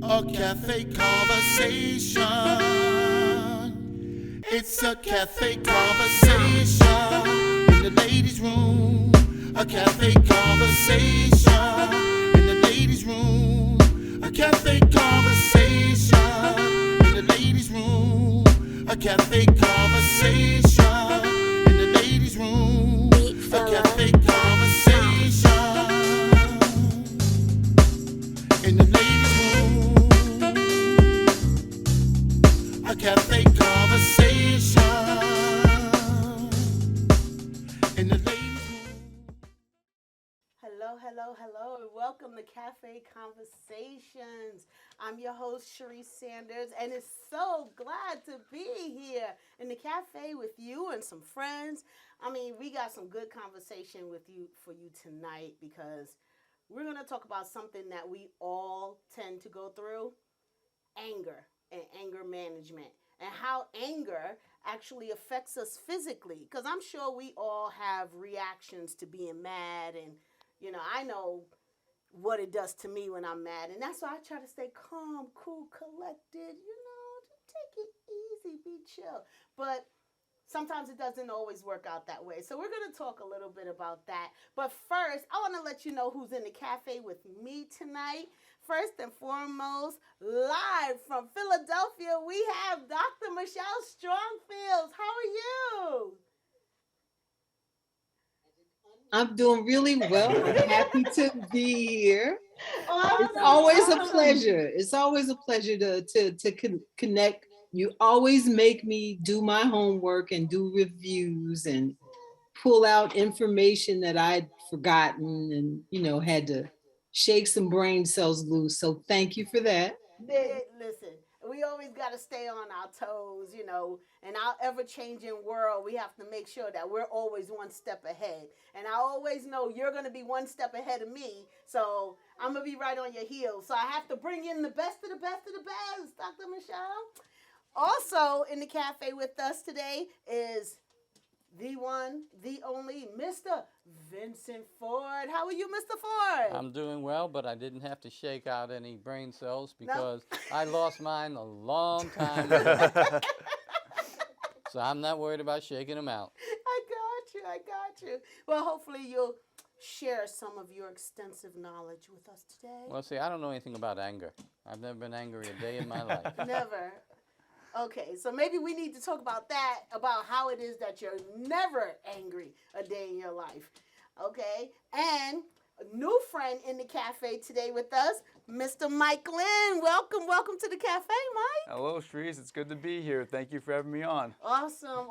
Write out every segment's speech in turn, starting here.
A cafe conversation. It's a cafe conversation in the ladies' room. A cafe conversation in the ladies' room. A cafe conversation in the ladies' room. A cafe conversation in the ladies' room. A cafe conversation in the ladies' room. A cafe conversation in the ladies' room. Hello, hello, hello, and welcome to Cafe Conversations. I'm your host, Charece Sanders, and it's so glad to be here in the cafe with you and some friends. I mean, we got some good conversation with you for you tonight because we're going to talk about something that we all tend to go through: anger and anger management, and how anger actually affects us physically. Because I'm sure we all have reactions to being mad, and I know what it does to me when I'm mad, and that's why I try to stay calm, cool, collected. Take it easy, be chill. But sometimes it doesn't always work out that way. So we're going to talk a little bit about that. But first, I want to let you know who's in the cafe with me tonight. First and foremost, live from Philadelphia, we have Dr. Michelle Strongfield. How are you? I'm doing really well. I'm happy to be here. Awesome. It's always a pleasure. It's always a pleasure to connect. You always make me do my homework and do reviews and pull out information that I'd forgotten and had to shake some brain cells loose. So thank you for that. Listen, we always got to stay on our toes, in our ever-changing world. We have to make sure that we're always one step ahead. And I always know you're going to be one step ahead of me, so I'm going to be right on your heels. So I have to bring in the best of the best of the best, Dr. Michelle. Also in the cafe with us today is the one, the only, Mr. Vincent Ford. How are you, Mr. Ford? I'm doing well, but I didn't have to shake out any brain cells because I lost mine a long time ago. So I'm not worried about shaking them out. I got you. Well, hopefully you'll share some of your extensive knowledge with us today. Well, see, I don't know anything about anger. I've never been angry a day in my life. Never. Okay, so maybe we need to talk about that, about how it is that you're never angry a day in your life. Okay, and a new friend in the cafe today with us, Mr. Mike Lynn. Welcome to the cafe, Mike. Hello, Charece. It's good to be here. Thank you for having me on. Awesome.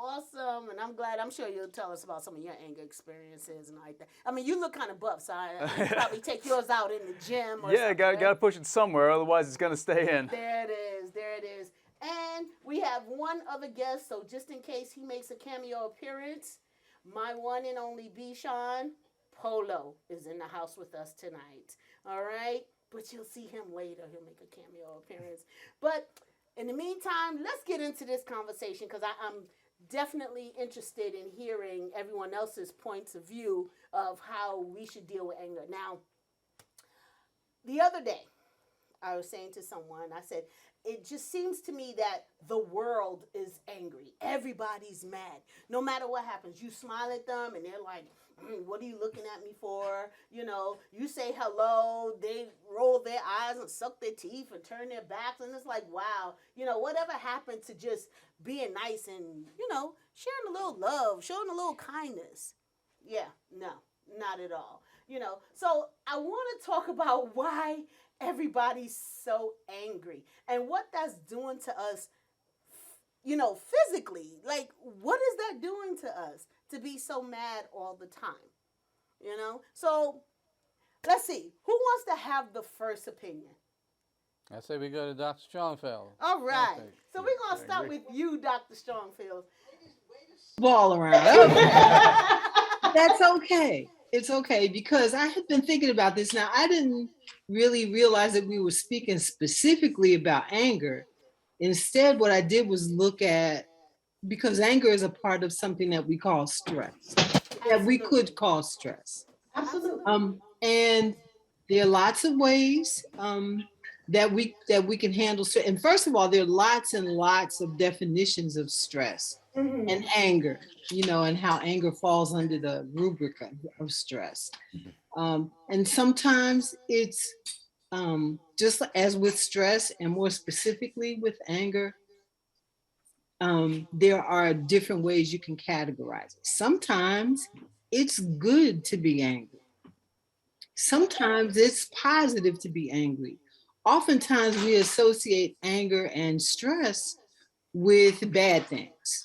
And I'm sure you'll tell us about some of your anger experiences and like that. I mean, you look kind of buff, so I probably take yours out in the gym or Yeah, something. got to push it somewhere, otherwise it's going to stay in. There it is. And we have one other guest, so just in case he makes a cameo appearance, my one and only Bishan Polo is in the house with us tonight. All right? But you'll see him later. He'll make a cameo appearance. But in the meantime, let's get into this conversation because I'm definitely interested in hearing everyone else's points of view of how we should deal with anger. Now, the other day, I was saying to someone, I said, it just seems to me that the world is angry. Everybody's mad. No matter what happens, you smile at them and they're like, what are you looking at me for? You say hello, they roll their eyes and suck their teeth and turn their backs. And it's like, wow, whatever happened to just being nice and, sharing a little love, showing a little kindness? Yeah, no, not at all. So I want to talk about why everybody's so angry and what that's doing to us, physically. Like, what is that doing to us to be so mad all the time? So let's see. Who wants to have the first opinion? I say we go to Dr. Strongfield. All right. Okay. So we're going to start with you, Dr. Strongfield. Ball around. That's okay. It's okay because I had been thinking about this. Now, I didn't really realize that we were speaking specifically about anger. Instead, what I did was look at, because anger is a part of something that we call stress, that we could call stress. Absolutely. And there are lots of ways that we can handle stress. And first of all, there are lots and lots of definitions of stress and anger, and how anger falls under the rubric of stress. And sometimes it's just as with stress, and more specifically with anger, there are different ways you can categorize it. Sometimes it's good to be angry. Sometimes it's positive to be angry. Oftentimes we associate anger and stress with bad things.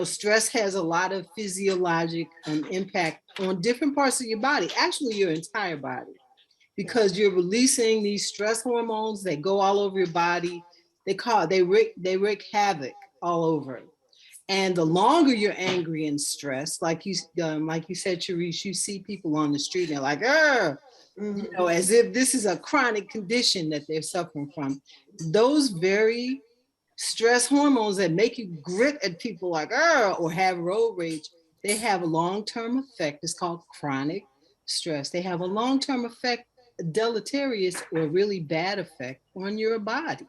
Stress has a lot of physiologic impact on different parts of your body, actually your entire body, because you're releasing these stress hormones that go all over your body. They wreak havoc all over. And the longer you're angry and stressed, like you said, Charece, you see people on the street and they're like, as if this is a chronic condition that they're suffering from. Those very stress hormones that make you grit at people like, or have road rage, they have a long-term effect. It's called chronic stress. They have a long-term effect, deleterious or really bad effect on your body.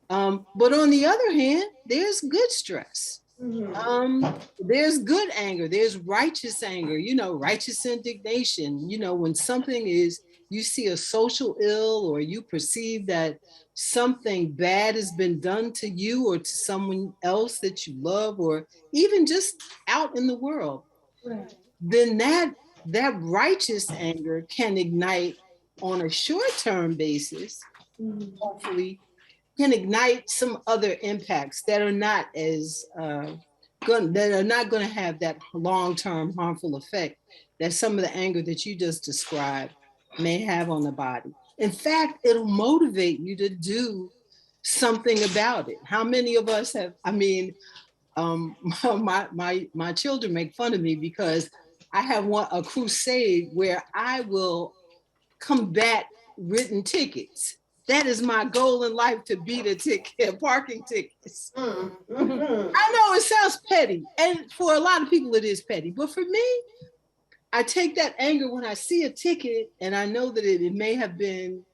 But on the other hand, there's good stress. There's good anger. There's righteous anger, righteous indignation. When something is, you see a social ill, or you perceive that something bad has been done to you or to someone else that you love, or even just out in the world, then that righteous anger can ignite on a short-term basis, hopefully, can ignite some other impacts that are not as going to have that long-term harmful effect that some of the anger that you just described may have on the body. In fact, it'll motivate you to do something about it. How many of us have? My children make fun of me because I have a crusade where I will combat written tickets. That is my goal in life, to beat parking tickets. I know it sounds petty, and for a lot of people it is petty, but for me, I take that anger when I see a ticket and I know that it may have been,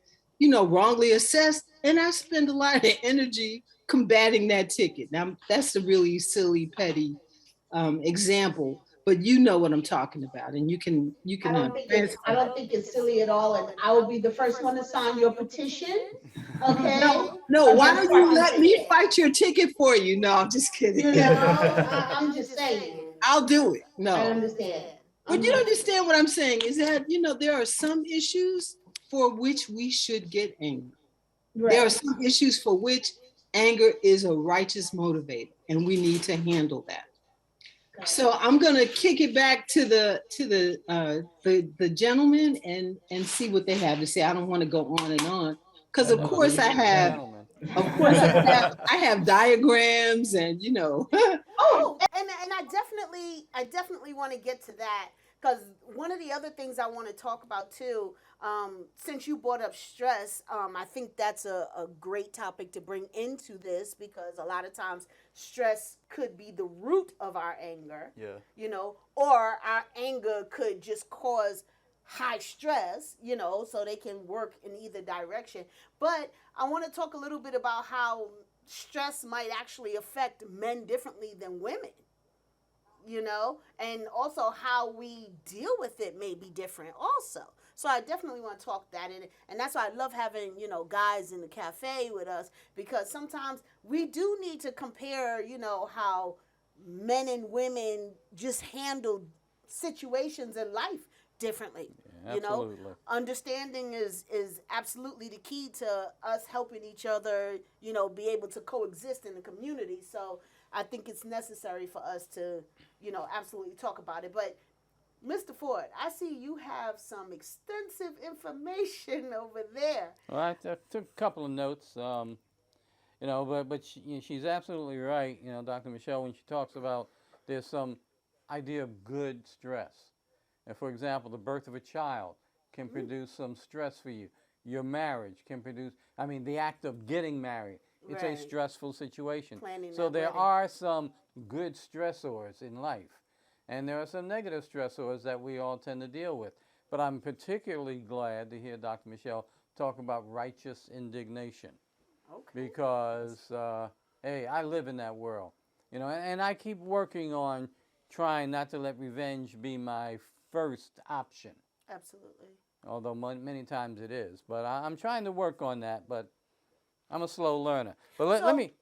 wrongly assessed, and I spend a lot of energy combating that ticket. Now, that's a really silly, petty example, but you know what I'm talking about, and you can. I don't think it's silly at all, and I will be the first one to sign your petition. Okay. No. Why don't you let me fight your ticket for you? No, I'm just kidding. I'm just saying. I'll do it. No, I understand. But you understand what I'm saying is that there are some issues for which we should get angry. Right. There are some issues for which anger is a righteous motivator, and we need to handle that. So I'm going to kick it back to the gentleman and see what they have to say. I don't want to go on and on, because of course I have diagrams and Oh, and I definitely want to get to that, because one of the other things I want to talk about too, since you brought up stress, I think that's a great topic to bring into this, because a lot of times stress could be the root of our anger. Yeah. Or our anger could just cause high stress, so they can work in either direction. But I want to talk a little bit about how stress might actually affect men differently than women, and also how we deal with it may be different also. So I definitely want to talk that in, and that's why I love having, guys in the cafe with us, because sometimes we do need to compare, how men and women just handle situations in life differently. Yeah, absolutely. Understanding is absolutely the key to us helping each other, be able to coexist in the community. So I think it's necessary for us to, absolutely talk about it. But Mr. Ford, I see you have some extensive information over there. Well, I took a couple of notes, but she's absolutely right, Dr. Michelle, when she talks about there's some idea of good stress. And for example, the birth of a child can produce some stress for you. Your marriage can produce, the act of getting married, it's a stressful situation. So there are some good stressors in life. And there are some negative stressors that we all tend to deal with. But I'm particularly glad to hear Dr. Michelle talk about righteous indignation Okay. because, hey, I live in that world, you know, and I keep working on trying not to let revenge be my first option, Absolutely. although many times it is. But I'm trying to work on that, but I'm a slow learner. But let me,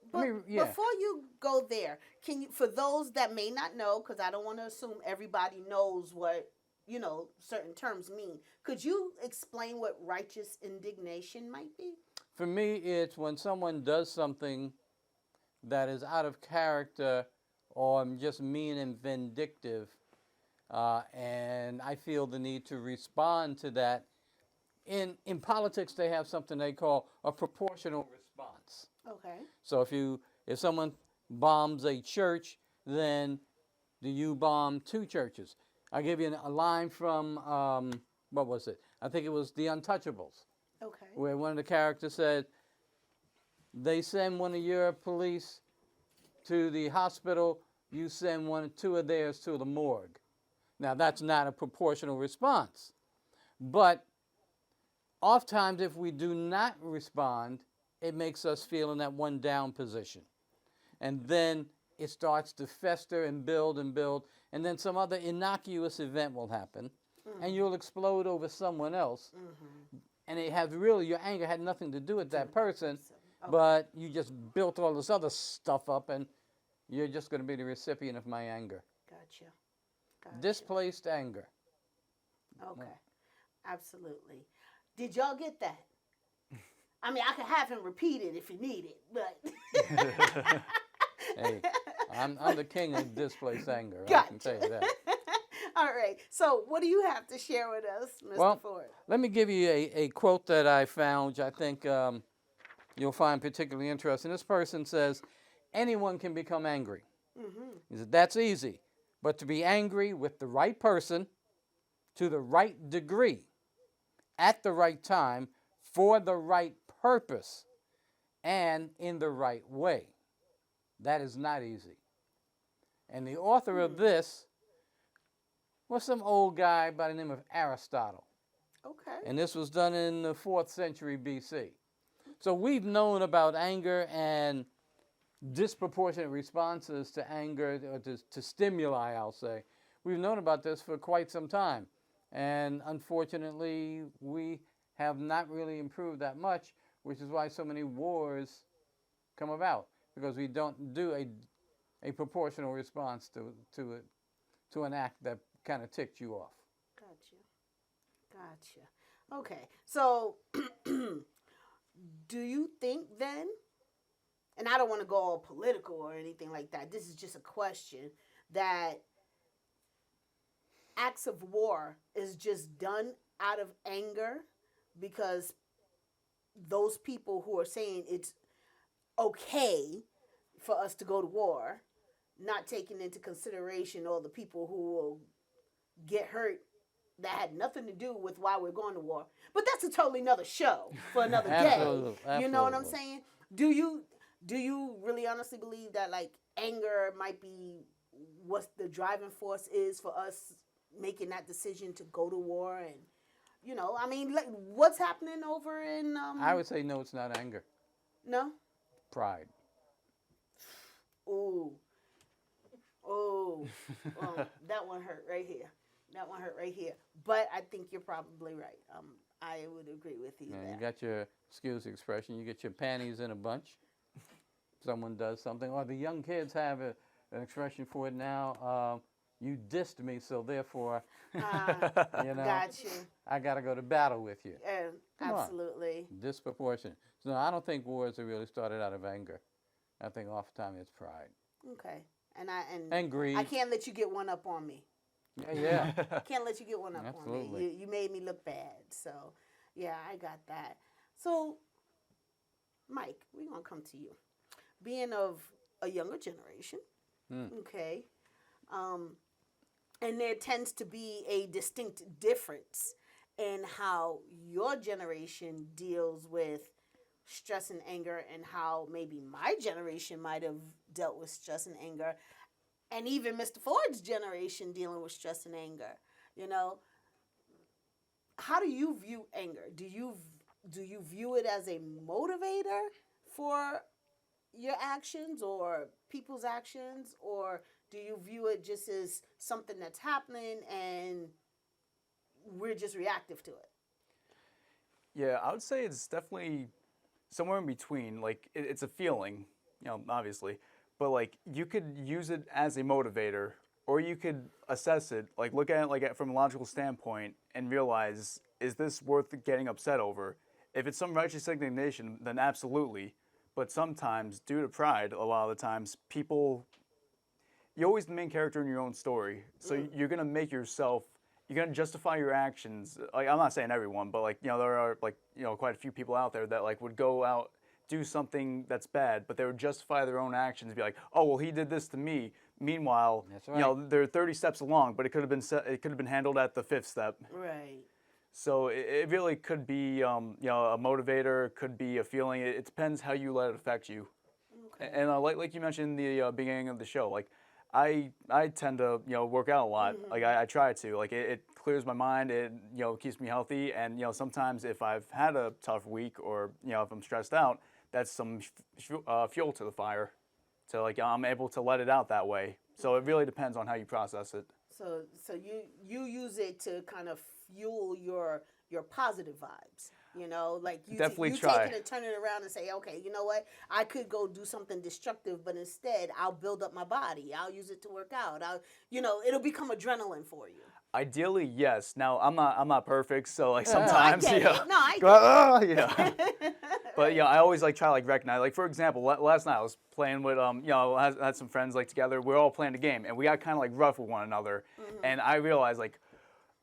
yeah. Before you go there, can you, for those that may not know, because I don't want to assume everybody knows what, you know, certain terms mean, could you explain what righteous indignation might be? For me, it's when someone does something that is out of character or just mean and vindictive, and I feel the need to respond to that. In politics, they have something they call a proportional response. Okay. So if someone bombs a church, then do you bomb two churches? I'll give you a line from what was it? I think it was The Untouchables, Okay. where one of the characters said, they send one of your police to the hospital, you send two of theirs to the morgue. Now, that's not a proportional response. But oftentimes, if we do not respond, it makes us feel in that one down position. And then it starts to fester and build, and then some other innocuous event will happen, and you'll explode over someone else. And it has really, your anger had nothing to do with that person, but you just built all this other stuff up, and you're just going to be the recipient of my anger. Gotcha. Displaced anger. Okay. Absolutely. Did y'all get that? I mean, I could have him repeat it if you need it, but. Hey, I'm the king of displaced anger. Gotcha. I can tell you that. All right. So, what do you have to share with us, Mr. Ford? Let me give you a quote that I found, which I think you'll find particularly interesting. This person says, anyone can become angry. He said, that's easy. But to be angry with the right person, to the right degree, at the right time, for the right purpose, and in the right way, that is not easy. And the author of this was some old guy by the name of Aristotle. Okay. And this was done in the 4th century BC. So we've known about anger and disproportionate responses to anger, or to stimuli, I'll say. We've known about this for quite some time. And unfortunately, we have not really improved that much, which is why so many wars come about, because we don't do a proportional response to an act that kind of ticked you off. Gotcha. Okay. So, do you think then, and I don't want to go all political or anything like that, this is just a question, that acts of war is just done out of anger because those people who are saying it's okay for us to go to war, not taking into consideration all the people who will get hurt that had nothing to do with why we're going to war. But that's a totally another show for another day. You know what I'm saying? Do you really honestly believe that, like, anger might be what the driving force is for us making that decision to go to war? And, you know, I mean, like, what's happening over in I would say no, it's not anger. No? Pride. Oh, that one hurt right here. That one hurt right here. But I think you're probably right. I would agree with you there. You got your, excuse the expression, you get your panties in a bunch. Someone does something, or the young kids have an expression for it now. You dissed me, so therefore, you know, Got you. I got to go to battle with you. Absolutely. Disproportionate. So no, I don't think wars have really started out of anger. I think oftentimes it's pride. Okay. And greed. I can't let you get one up on me. Yeah. Can't let you get one up Absolutely. on me. You made me look bad. So, yeah, I got that. So, Mike, we're going to come to you. Being of a younger generation, okay, and there tends to be a distinct difference in how your generation deals with stress and anger and how maybe my generation might have dealt with stress and anger, and even Mr. Ford's generation dealing with stress and anger. You know, how do you view anger? Do you view it as a motivator for your actions or people's actions, or do you view it just as something that's happening and we're just reactive to it? Yeah, I would say it's definitely somewhere in between. Like it's a feeling, obviously, but like you could use it as a motivator, or you could assess it, like look at it from a logical standpoint and realize, is this worth getting upset over? If it's some righteous indignation, then absolutely. But sometimes, due to pride, a lot of the times, you're always the main character in your own story. So you're gonna make yourself, you're gonna justify your actions. Like I'm not saying everyone, but like there are like quite a few people out there that like would go out, do something that's bad, but they would justify their own actions, be like, oh well, he did this to me. Meanwhile, That's right. they're 30 steps along, but it could have been handled at the 5th step. Right. So it really could be a motivator, could be a feeling. It depends how you let it affect you. Okay. And like you mentioned in the beginning of the show, like I tend to work out a lot. Like I try to. Like it clears my mind. It keeps me healthy. And sometimes if I've had a tough week or if I'm stressed out, that's some fuel to the fire. So like I'm able to let it out that way. So it really depends on how you process it. So you use it to kind of fuel your positive vibes. Like Definitely you try. take it and turn it around and say, okay, you know what? I could go do something destructive, but instead I'll build up my body. I'll use it to work out. It'll become adrenaline for you. Ideally, yes. Now I'm not perfect, so like No, I sometimes get it. No, I But I always like try like recognize. Like for example, last night I was playing with I had some friends like together. We were all playing a game, and we got kind of like rough with one another. And I realized like,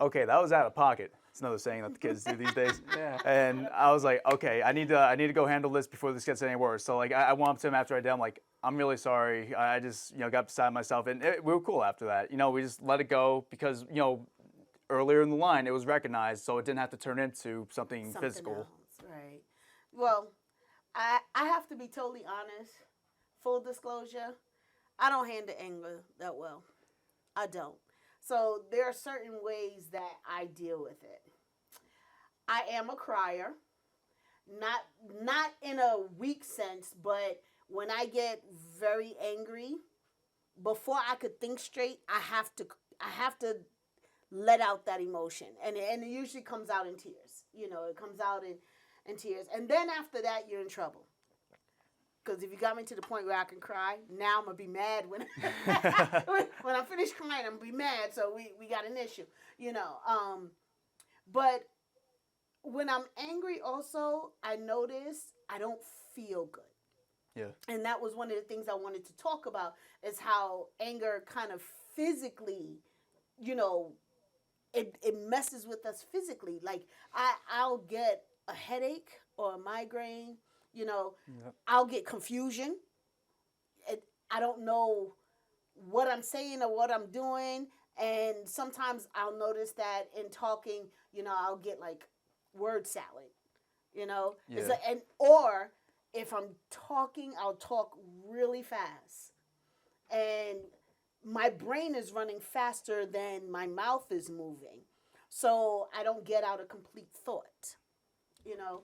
okay, that was out of pocket. It's another saying that the kids do these days. Yeah. And I was like, okay, I need to go handle this before this gets any worse. So like I went up to him after I did. I'm like, I'm really sorry. I just got beside myself, and we were cool after that. We just let it go because earlier in the line it was recognized, so it didn't have to turn into something physical. else, right? Well, I have to be totally honest. Full disclosure, I don't handle anger that well. I don't. So there are certain ways that I deal with it. I am a crier, not in a weak sense, but when I get very angry, before I could think straight, I have to let out that emotion, and it usually comes out in tears. It comes out in tears, and then after that, you're in trouble. Because if you got me to the point where I can cry, now I'm gonna be mad when when I finish crying. I'm gonna be mad. So we got an issue, But when I'm angry, also I notice I don't feel good. Yeah. And that was one of the things I wanted to talk about is how anger kind of physically, it messes with us physically. Like I'll get a headache or a migraine. Yep. I'll get confusion. I don't know what I'm saying or what I'm doing. And sometimes I'll notice that in talking, I'll get like word salad, It's Yeah. or if I'm talking, I'll talk really fast. And my brain is running faster than my mouth is moving. So I don't get out a complete thought, you know.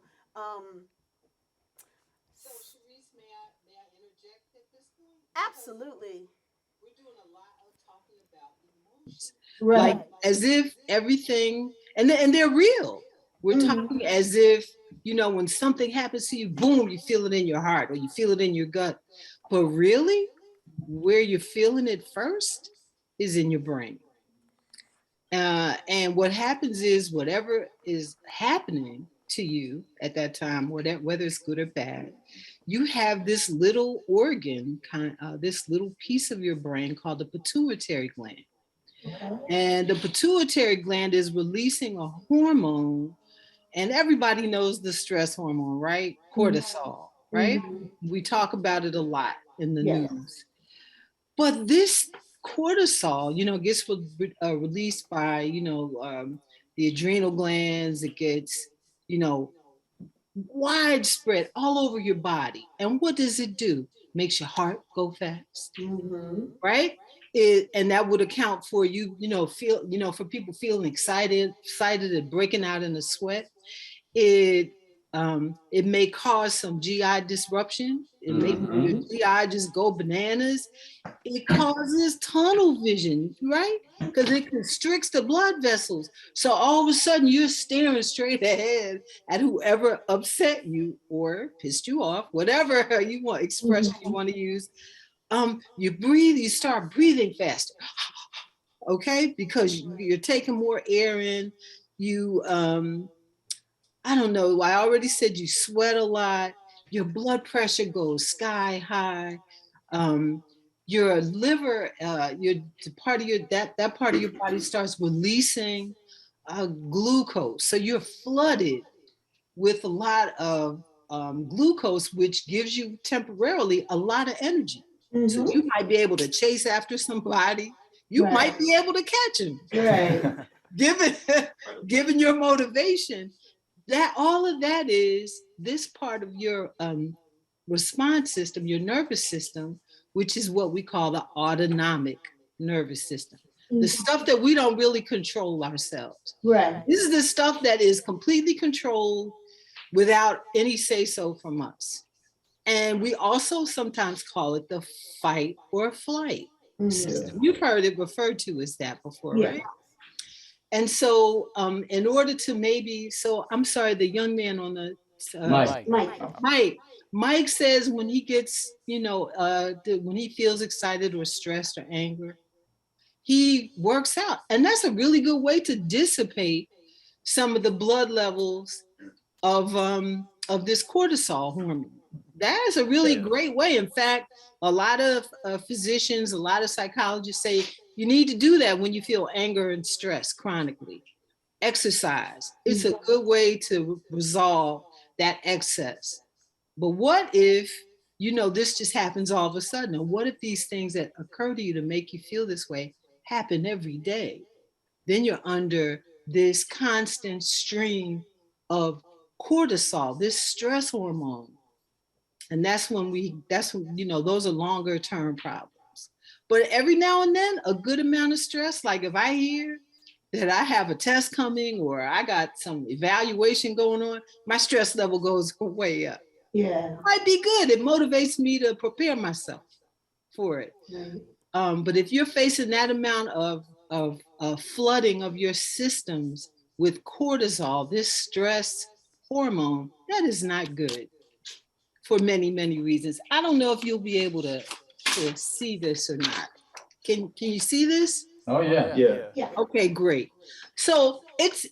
So, Charece, may I interject at this point? Absolutely. We're doing a lot of talking about emotions. Right. Like as if everything, and they're real. We're talking as if, when something happens to you, boom, you feel it in your heart or you feel it in your gut. But really, where you're feeling it first is in your brain. And what happens is whatever is happening to you at that time, whether it's good or bad, you have this little organ, this little piece of your brain called the pituitary gland. And the pituitary gland is releasing a hormone, and everybody knows the stress hormone, right? Cortisol, right? We talk about it a lot in the news. But this cortisol, gets released by, the adrenal glands. It gets, you know, widespread all over your body. And what does it do? Makes your heart go fast, right? And that would account for for people feeling excited and breaking out in a sweat. It may cause some GI disruption. It may your GI just go bananas. It causes tunnel vision, right? Because it constricts the blood vessels. So all of a sudden you're staring straight ahead at whoever upset you or pissed you off, whatever you want expression you want to use. You start breathing faster, okay? Because you're taking more air in. You I don't know, I already said you sweat a lot, your blood pressure goes sky high. Your liver, your part of your that part of your body starts releasing glucose. So you're flooded with a lot of glucose, which gives you temporarily a lot of energy. So you might be able to chase after somebody. You might be able to catch him. Right. Given given your motivation, that all of that is this part of your response system, your nervous system, which is what we call the autonomic nervous system. The stuff that we don't really control ourselves. Right. This is the stuff that is completely controlled without any say so from us. And we also sometimes call it the fight or flight system. You've heard it referred to as that before, right? And so in order to I'm sorry, the young man on the Mike says when he gets, when he feels excited or stressed or angry, he works out. And that's a really good way to dissipate some of the blood levels of this cortisol hormone. That is a really great way. In fact, a lot of physicians, a lot of psychologists say you need to do that when you feel anger and stress chronically. Exercise. It's a good way to resolve that excess. But what if, this just happens all of a sudden? And what if these things that occur to you to make you feel this way happen every day? Then you're under this constant stream of cortisol, this stress hormone. And that's when those are longer term problems. But every now and then, a good amount of stress, like if I hear that I have a test coming or I got some evaluation going on, my stress level goes way up. Yeah. Might be good. It motivates me to prepare myself for it. But if you're facing that amount of flooding of your systems with cortisol, this stress hormone, that is not good for many, many reasons. I don't know if you'll be able to see this or not. Can you see this? Oh yeah. Yeah. Okay, great. So it's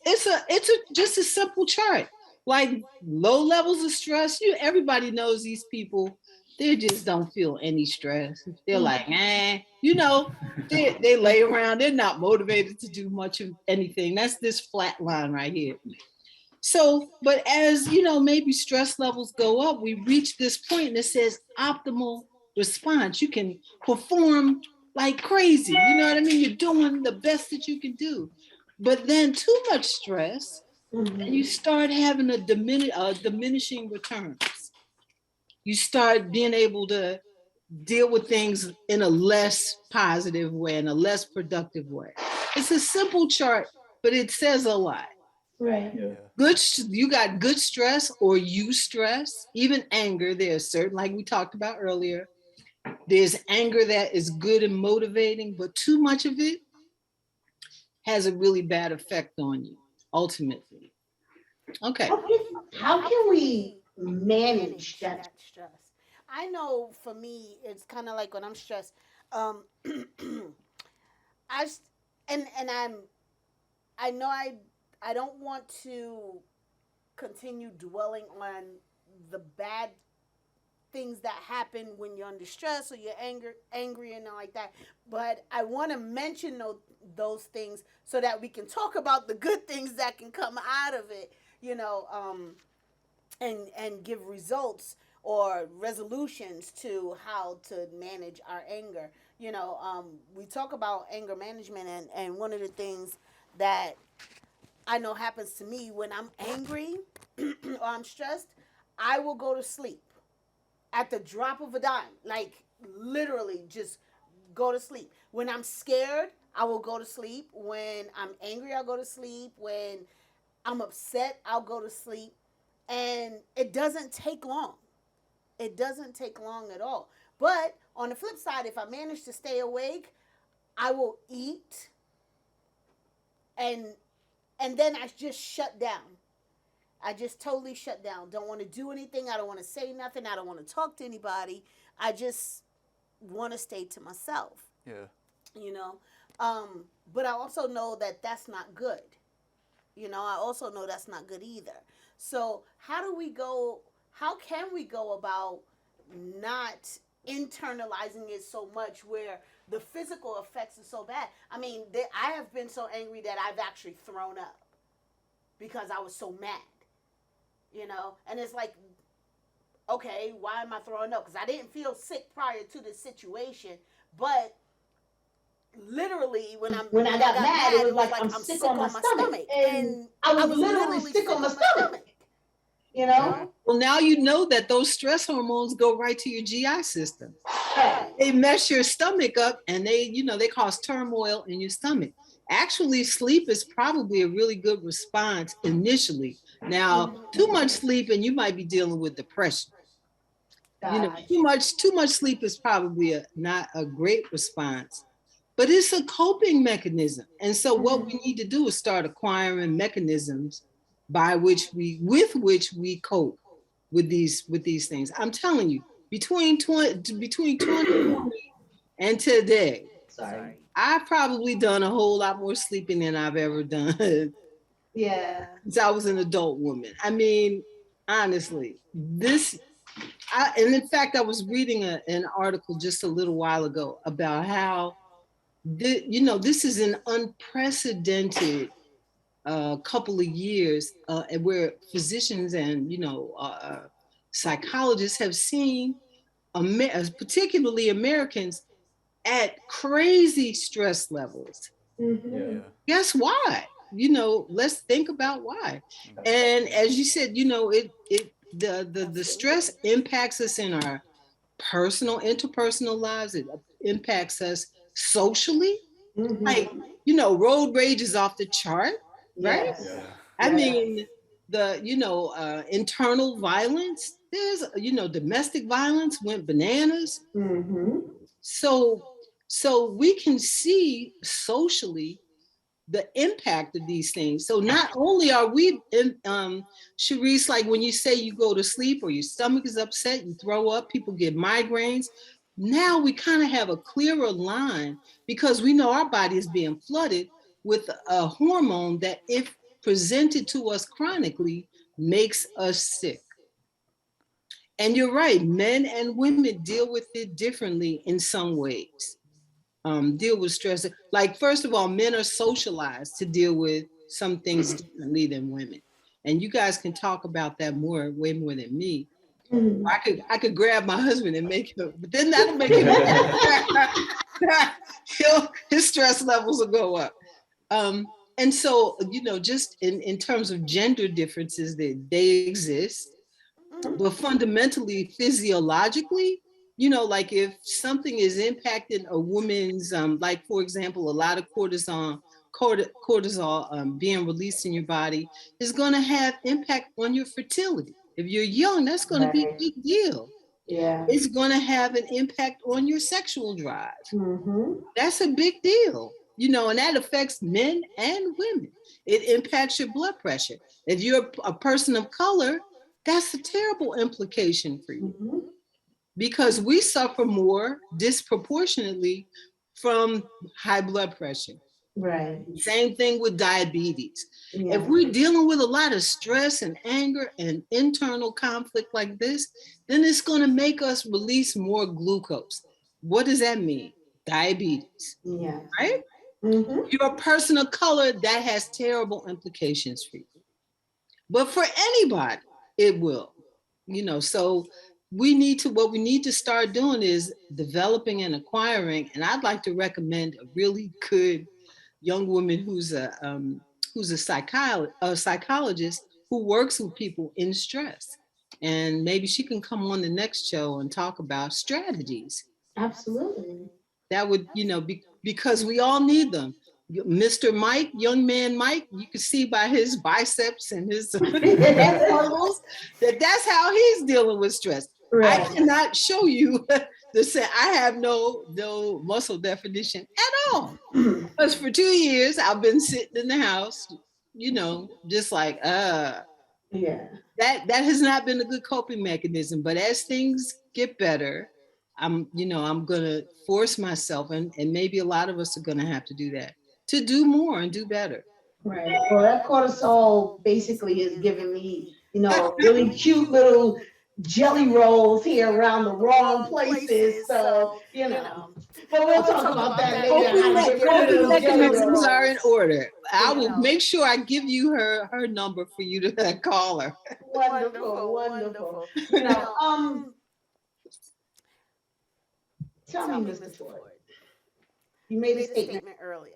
just a simple chart. Like low levels of stress, everybody knows these people, they just don't feel any stress. They're like, they lay around, they're not motivated to do much of anything. That's this flat line right here. So, but as maybe stress levels go up, we reach this point that says optimal response. You can perform like crazy. You know what I mean? You're doing the best that you can do. But then too much stress, and you start having diminishing returns. You start being able to deal with things in a less positive way, in a less productive way. It's a simple chart, but it says a lot. Right. Yeah. You got good stress or stress, even anger. There's certain, like we talked about earlier, there's anger that is good and motivating, but too much of it has a really bad effect on you, ultimately. Okay. How can we manage that? stress? I know for me, it's kind of like when I'm stressed. Um, I s- and I know I don't want to continue dwelling on the bad things that happen when you're under stress or you're angry and all like that. But I want to mention those things so that we can talk about the good things that can come out of it, and give results or resolutions to how to manage our anger. We talk about anger management, and one of the things that I know happens to me when I'm angry or I'm stressed, I will go to sleep at the drop of a dime, like literally just go to sleep. When I'm scared, I will go to sleep. When I'm angry, I'll go to sleep. When I'm upset, I'll go to sleep. And it doesn't take long. It doesn't take long at all. But on the flip side, if I manage to stay awake, I will eat and then I just shut down. I just totally shut down. Don't want to do anything. I don't want to say nothing. I don't want to talk to anybody. I just want to stay to myself. Yeah. You know, but I also know that that's not good. You know, I also know that's not good either. So how can we go about not internalizing it so much where the physical effects are so bad? I mean, I have been so angry that I've actually thrown up because I was so mad, you know? And it's like, okay, why am I throwing up? Because I didn't feel sick prior to this situation, but literally when I got mad, it was like I'm sick on my stomach. And I was literally sick on my stomach. You know? Well, now you know that those stress hormones go right to your GI system. Right. They mess your stomach up and they cause turmoil in your stomach. Actually, sleep is probably a really good response initially. Now, too much sleep and you might be dealing with depression. You know, too much sleep is probably not a great response, but it's a coping mechanism. And so what we need to do is start acquiring mechanisms with which we cope with these things. I'm telling you, between 2020 and today, Sorry. I've probably done a whole lot more sleeping than I've ever done Yeah. since I was an adult woman. I mean, honestly, and in fact, I was reading an article just a little while ago about how this is an unprecedented couple of years where physicians and psychologists have seen particularly Americans at crazy stress levels. Mm-hmm. Guess why? Let's think about why. And as you said, the stress impacts us in our interpersonal lives. It impacts us socially. Mm-hmm. Like, road rage is off the chart, right? Yes. Yeah. I mean, the internal violence, there's domestic violence went bananas. Mm-hmm. So we can see socially the impact of these things. So not only are we Charece, like when you say you go to sleep or your stomach is upset, you throw up, people get migraines. Now we kind of have a clearer line because we know our body is being flooded with a hormone that, if presented to us chronically, makes us sick. And you're right, men and women deal with it differently in some ways. Deal with stress. Like, first of all, men are socialized to deal with some things differently than women. And you guys can talk about that way more than me. Mm-hmm. I could grab my husband and make him, but then that'll make him his stress levels will go up. And so, just in terms of gender differences, they exist, but fundamentally, physiologically, like if something is impacting a woman's, like for example, a lot of cortisol being released in your body is going to have impact on your fertility. If you're young, that's going to be a big deal. Yeah. It's going to have an impact on your sexual drive. Mm-hmm. That's a big deal, and that affects men and women. It impacts your blood pressure. If you're a person of color, that's a terrible implication for you, Mm-hmm. because we suffer more disproportionately from high blood pressure. Right. Same thing with diabetes. Yeah. If we're dealing with a lot of stress and anger and internal conflict like this, then it's going to make us release more glucose. What does that mean? Diabetes, Yeah. right? Mm-hmm. If you're a person of color, that has terrible implications for you. But for anybody, it will. So what we need to start doing is developing and acquiring. And I'd like to recommend a really good young woman who's a psychologist who works with people in stress. And maybe she can come on the next show and talk about strategies. Absolutely. That would, because we all need them. Mr. Mike, young man Mike, you can see by his biceps and his muscles that's how he's dealing with stress. I Right. cannot show you to say I have no muscle definition at all. Because for 2 years I've been sitting in the house, just like Yeah. that has not been a good coping mechanism. But as things get better, I'm gonna force myself, and maybe a lot of us are gonna have to do that, to do more and do better. Right. Well, that cortisol basically is giving me, really cute little jelly rolls here around the wrong places. So, but we'll talk about that later. How to get rid of those jelly Mechanisms are in rolls. order. I will make sure I give you her number for you to call her. Wonderful, wonderful. Tell me, Mr. Ford. You made a statement. earlier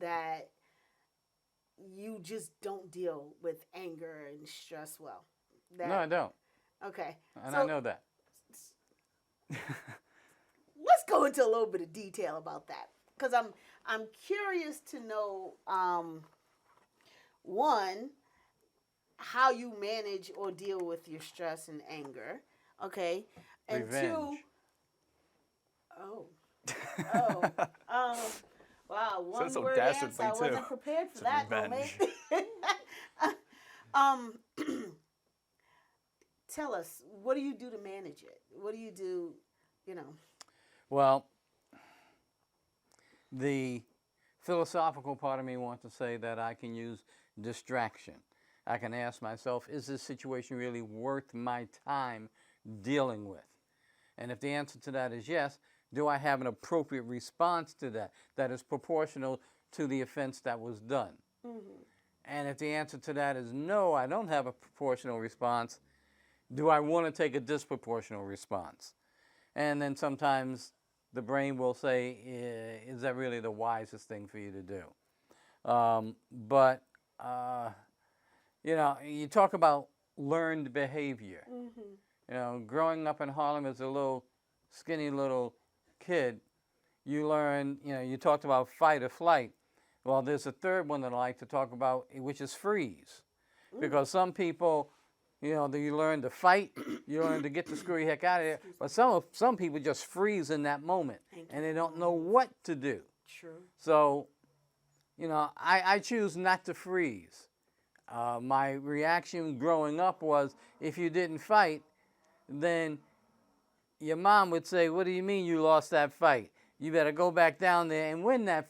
that you just don't deal with anger and stress well. No, I don't. Okay. And I know that. Let's go into a little bit of detail about that, because I'm curious to know, one, how you manage or deal with your stress and anger. Okay. And Revenge. two, wow, one so word dastardly, answer. I wasn't too. prepared for It's that, revenge. Tell us, what do you do to manage it? What do you do, Well, the philosophical part of me wants to say that I can use distraction. I can ask myself, is this situation really worth my time dealing with? And if the answer to that is yes, do I have an appropriate response to that is proportional to the offense that was done? Mm-hmm. And if the answer to that is no, I don't have a proportional response, do I want to take a disproportional response? And then sometimes the brain will say, is that really the wisest thing for you to do? You talk about learned behavior. Mm-hmm. Growing up in Harlem as a little skinny little kid, you learn, you talked about fight or flight. Well, there's a third one that I like to talk about, which is freeze. Because some people, you learn to fight, you learn to get the screwy heck out of there, but some people just freeze in that moment, and they don't know what to do. True. So, I choose not to freeze. My reaction growing up was, if you didn't fight, then your mom would say, what do you mean you lost that fight? You better go back down there and win that,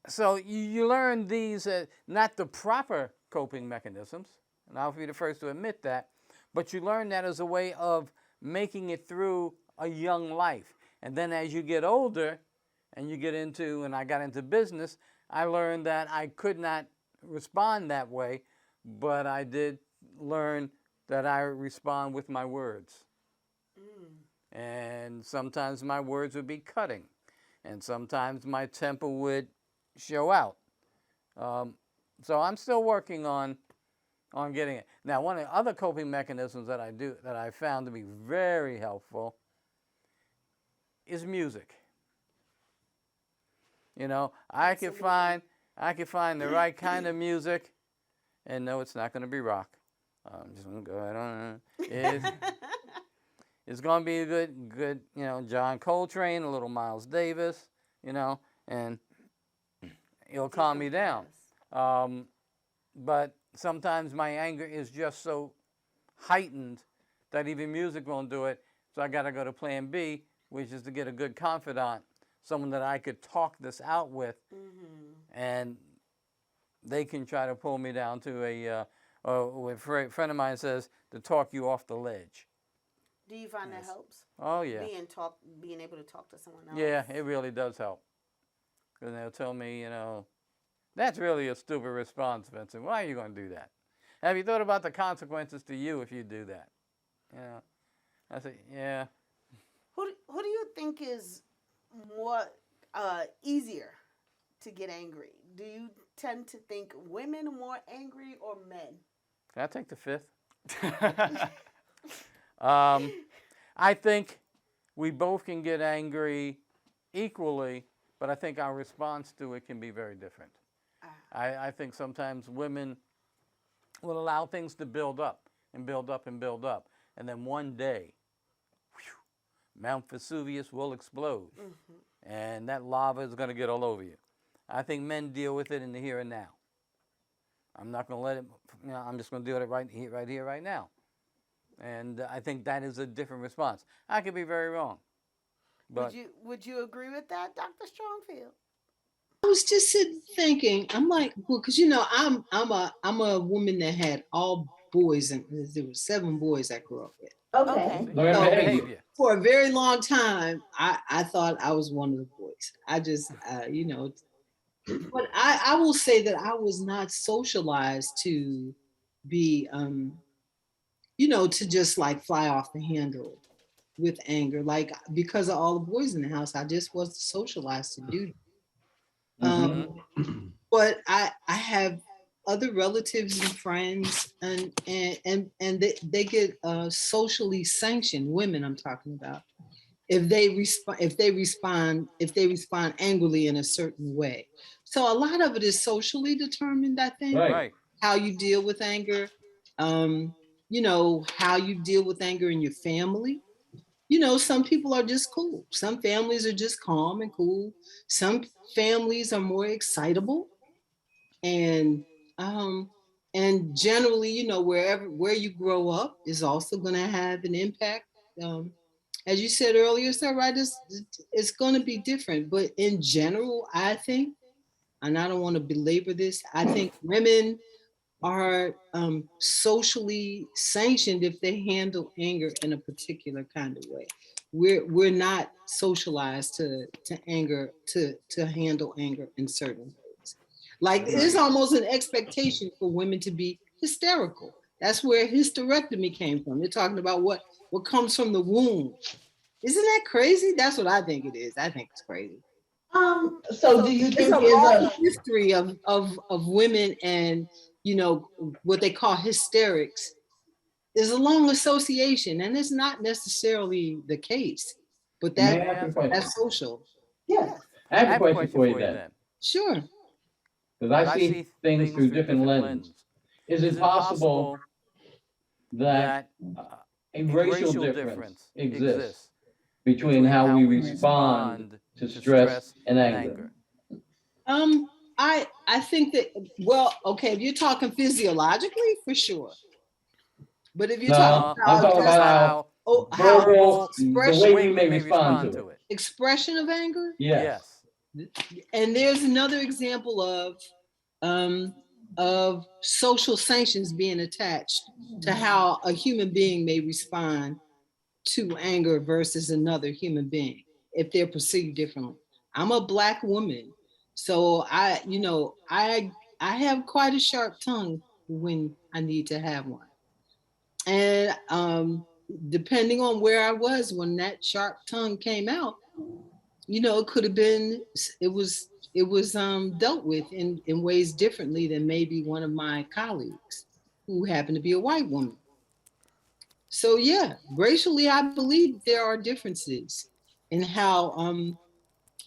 So you learn these, not the proper coping mechanisms, and I'll be the first to admit that, but you learn that as a way of making it through a young life. And then as you get older and and I got into business, I learned that I could not respond that way, but I did learn that I respond with my words. And sometimes my words would be cutting, and sometimes my temper would show out. So I'm still working on getting it. Now, one of the other coping mechanisms that I found to be very helpful is music. I could find the right kind of music, and no, it's not going to be rock. I'm just going to go ahead on. It's going to be a good, John Coltrane, a little Miles Davis, and it'll calm me down. But sometimes my anger is just so heightened that even music won't do it. So I got to go to plan B, which is to get a good confidant, someone that I could talk this out with, and they can try to pull me down to what a friend of mine says, to talk you off the ledge. Do you find that helps? Oh, yeah. Being able to talk to someone else? Yeah, it really does help. Because they'll tell me, that's really a stupid response, Vincent. Why are you going to do that? Have you thought about the consequences to you if you do that? I say, yeah. Who do you think is more easier to get angry? Do you tend to think women are more angry or men? Can I take the fifth? I think we both can get angry equally, but I think our response to it can be very different. I think sometimes women will allow things to build up and build up and build up, and then one day, Mount Vesuvius will explode, and that lava is going to get all over you. I think men deal with it in the here and now. I'm not going to let it, I'm just going to do it right here, right now. And I think that is a different response. I could be very wrong. But would you agree with that, Dr. Strongfield? I was just sitting thinking, I'm like, well, because I'm a woman that had all boys, and there were 7 boys I grew up with. Okay. Learn So, behavior. for a very long time, I thought I was one of the boys. I just, but I will say that I was not socialized to be, to just like fly off the handle with anger. Like, because of all the boys in the house, I just wasn't socialized to do that. But I have other relatives and friends, and they get socially sanctioned women. I'm talking about if they respond angrily in a certain way. So a lot of it is socially determined, I think. Right. How you deal with anger, how you deal with anger in your family. Some people are just cool. Some families are just calm and cool. Some families are more excitable, and generally, where you grow up is also going to have an impact. As you said earlier, sir, right? It's going to be different, but in general, I think, and I don't want to belabor this, I think women are socially sanctioned if they handle anger in a particular kind of way. We're not socialized to handle anger in certain ways. Like, there's almost an expectation for women to be hysterical. That's where hysterectomy came from. They're talking about what comes from the womb. Isn't that crazy? That's what I think it is. I think it's crazy. So do you It's think a there's long a history of women and what they call hysterics. There's a long association, and it's not necessarily the case, but May I ask you a question? that's social. yes? I have a question for you then, Sure. because I see things through different lenses. Is it possible that a racial difference exists between how we respond to stress and anger? I think that, well, okay, if you're talking physiologically, for sure. But if you're talking I'm talking about how verbal, the way we may respond to it. expression of anger, Yes. and there's another example of social sanctions being attached to how a human being may respond to anger versus another human being if they're perceived differently. I'm a Black woman, so I have quite a sharp tongue when I need to have one. And depending on where I was when that sharp tongue came out, it could have been, it was dealt with in ways differently than maybe one of my colleagues who happened to be a white woman. So yeah, racially, I believe there are differences in how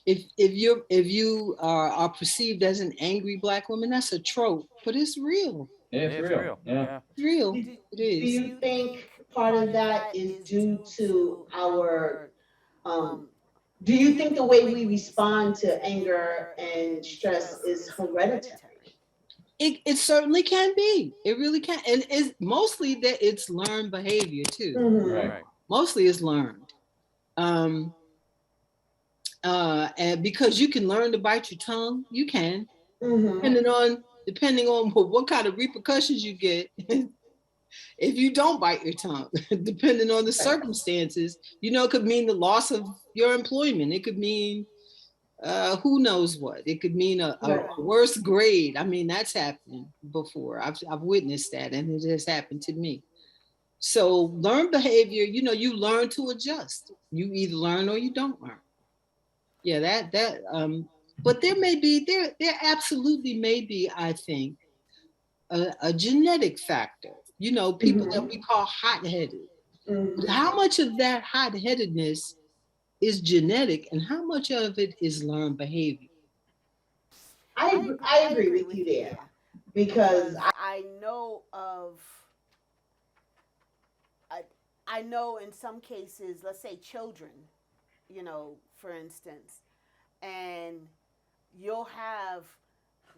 if you are perceived as an angry Black woman, that's a trope, but it's real. It's real. Yeah. It's real. Do It is. you think part of that is due to our, do you think the way we respond to anger and stress is hereditary? It certainly can be. It really can, and it's mostly that it's learned behavior too. Right. Mostly it's learned. And because you can learn to bite your tongue, you can, depending on what kind of repercussions you get if you don't bite your tongue, depending on the circumstances. It could mean the loss of your employment. It could mean who knows what. It could mean a worse grade. I mean, that's happened before. I've witnessed that, and it has happened to me. So learned behavior, you learn to adjust. You either learn or you don't learn. Yeah, but there absolutely may be, I think, a genetic factor. People that we call hot-headed. How much of that hot-headedness is genetic and how much of it is learned behavior? I agree with you there because I know of I, I know in some cases, let's say children, for instance, and you'll have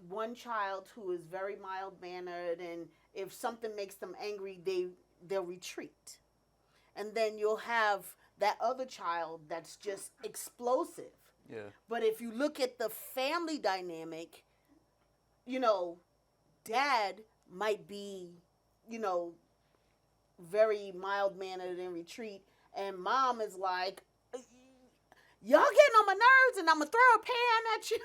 one child who is very mild mannered, and if something makes them angry, they'll retreat. And then you'll have that other child that's just explosive. Yeah. But if you look at the family dynamic, dad might be, very mild mannered and retreat, and mom is like, y'all getting on my nerves, and I'm gonna throw a pan at you,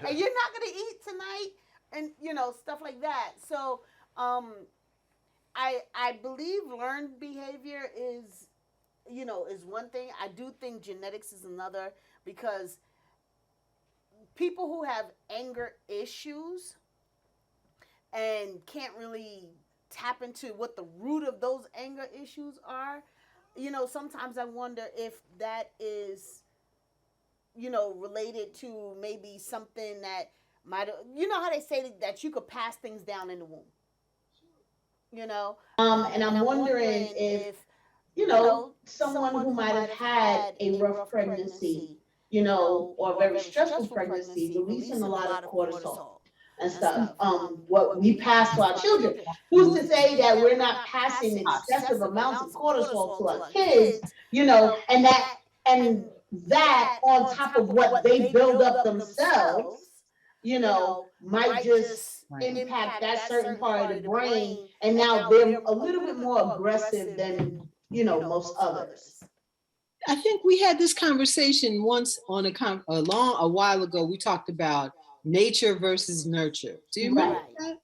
and you're not gonna eat tonight, and stuff like that. So, I believe learned behavior is one thing. I do think genetics is another, because people who have anger issues and can't really tap into what the root of those anger issues are, sometimes I wonder if that is, related to maybe something that might, how they say that you could pass things down in the womb, and I'm wondering if, someone who might have had a rough pregnancy, or a very stressful pregnancy, releasing a lot of cortisol and stuff, what we pass to our children. Who's to say that we're not passing excessive amounts of cortisol to our kids, and that on top of what they build up themselves, might just impact that certain part of the brain, and now they're a little bit more aggressive than, most others. I think we had this conversation once on a while ago. We talked about nature versus nurture. Do you remember that?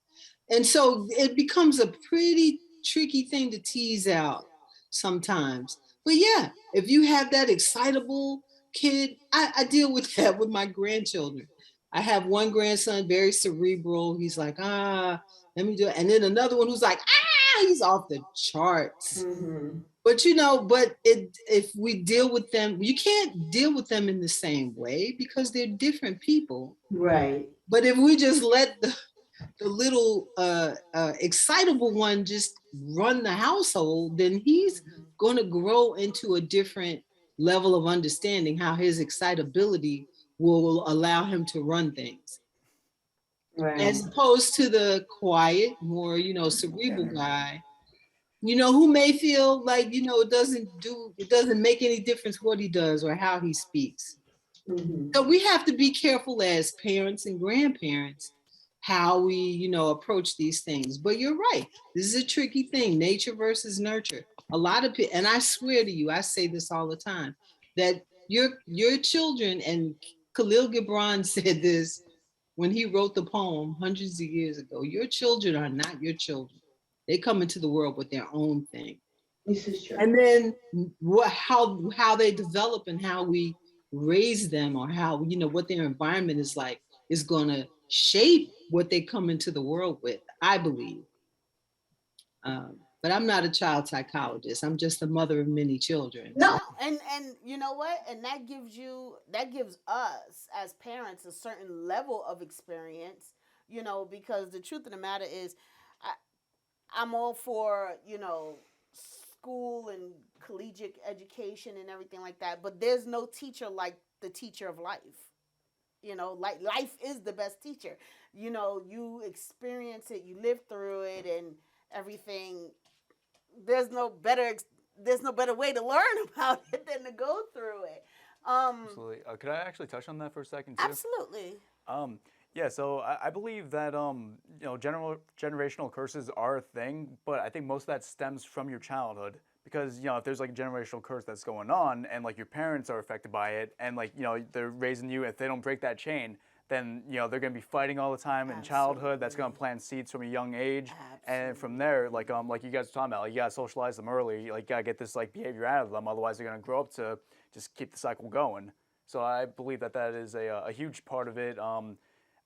And so it becomes a pretty tricky thing to tease out sometimes. But yeah, if you have that excitable kid, I deal with that with my grandchildren. I have one grandson, very cerebral. He's like, let me do it. And then another one who's like, he's off the charts. Mm-hmm. But if we deal with them, you can't deal with them in the same way because they're different people. Right. But if we just let the little excitable one just run the household, then he's going to grow into a different level of understanding how his excitability will allow him to run things. Right. As opposed to the quiet, more, cerebral guy, who may feel like, it doesn't make any difference what he does or how he speaks. Mm-hmm. So we have to be careful as parents and grandparents how we, approach these things. But you're right. This is a tricky thing, nature versus nurture. A lot of people, and I swear to you, I say this all the time, that your children, and Khalil Gibran said this when he wrote the poem hundreds of years ago, your children are not your children. They come into the world with their own thing. This is true. And then how they develop and how we raise them, or how, what their environment is like, is going to shape what they come into the world with, I believe. But I'm not a child psychologist. I'm just a mother of many children. No, and you know what? And that gives us as parents a certain level of experience, because the truth of the matter is, I'm all for, school and collegiate education and everything like that, but there's no teacher like the teacher of life. Like life is the best teacher. You experience it, you live through it, and everything. There's no better way to learn about it than to go through it. Absolutely. Could I actually touch on that for a second too? Absolutely. Yeah, so I believe that generational curses are a thing, but I think most of that stems from your childhood, because if there's like a generational curse that's going on, and like your parents are affected by it, and like they're raising you, if they don't break that chain, then they're going to be fighting all the time in childhood. That's going to plant seeds from a young age. Absolutely. And from there, like you guys were talking about, you got to socialize them early. Like you got to get this like behavior out of them, otherwise they're going to grow up to just keep the cycle going. So I believe that is a huge part of it.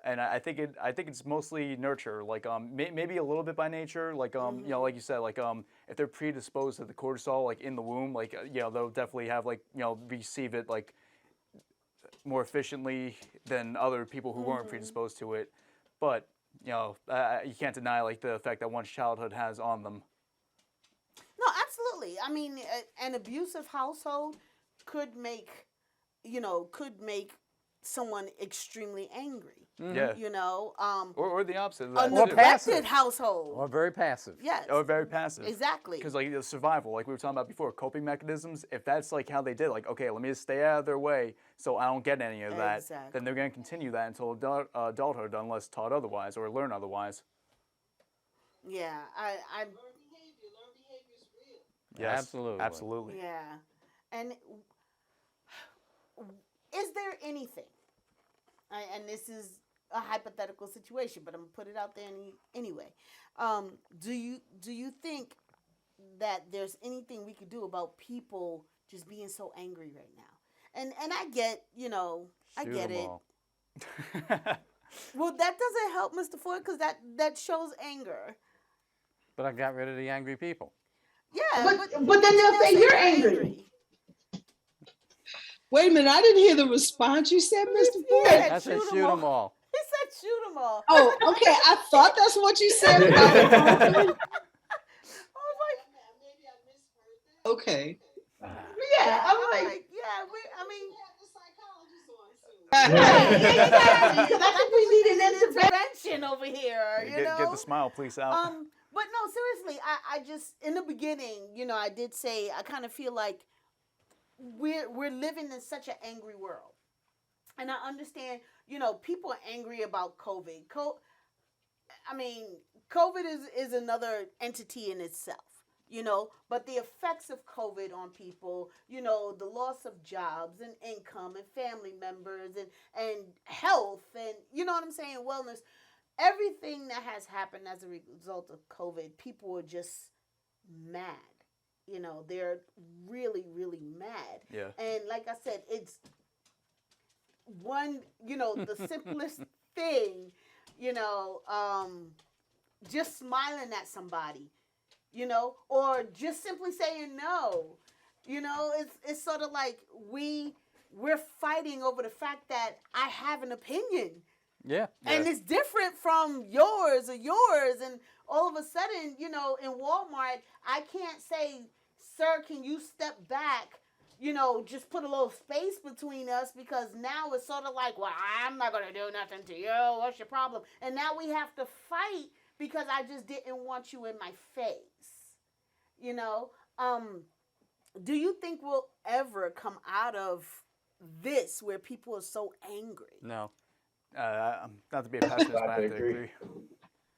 and I think it's mostly nurture, like maybe a little bit by nature, like you know, like you said, like if they're predisposed to the cortisol, like in the womb, like you know, they'll definitely have like, you know, receive it like more efficiently than other people who weren't predisposed to it. But you know, you can't deny like the effect that one's childhood has on them. No, absolutely. I mean, an abusive household could make, you know, someone extremely angry. Yeah. You know, Or the opposite of a that. too. neglected household. Or very passive. Yes. Or very passive. Exactly. Because like the survival, like we were talking about before, coping mechanisms. If that's like how they did, like okay, let me just stay out of their way so I don't get any of that. Exactly. Then they're going to continue that until adulthood, unless taught otherwise or learn otherwise. Yeah, I Yes, Absolutely. Absolutely. yeah. And is there anything? And this is a hypothetical situation, but I'm gonna put it out there anyway. Do you think that there's anything we could do about people just being so angry right now? And I get, you know, I Shoot get 'em it. all. Well, that doesn't help, Mr. Ford, because that shows anger. But I got rid of the angry people. Yeah, But then they'll say you're angry. Wait a minute, I didn't hear the response you said, Mr. Ford. Yeah. I said Shoot 'em shoot them all. all. He said shoot them all. Oh, okay. I thought that's what you said about the conflict. I was like, Okay. Yeah, I'm like, yeah, I mean, right, because I think we need an intervention. intervention over here, you know. Get the smile police out. But no, seriously, I just in the beginning, you know, I did say I kind of feel like we're living in such an angry world, and I understand, you know, people are angry about COVID. I mean, COVID is another entity in itself. You know, but the effects of COVID on people, you know, the loss of jobs and income and family members and health and, you know what I'm saying, wellness, everything that has happened as a result of COVID, people are just mad. You know, they're really, really mad. Yeah. And like I said, it's one, you know, the simplest thing, you know, just smiling at somebody. You know, or just simply saying no. You know, it's sort of like we're fighting over the fact that I have an opinion. Yeah. And it's different from yours, and all of a sudden, you know, in Walmart, I can't say, sir, can you step back? You know, just put a little space between us, because now it's sort of like, well, I'm not going to do nothing to you. What's your problem? And now we have to fight because I just didn't want you in my face. You know, do you think we'll ever come out of this where people are so angry? No. Not to be a pessimist, but I have to agree.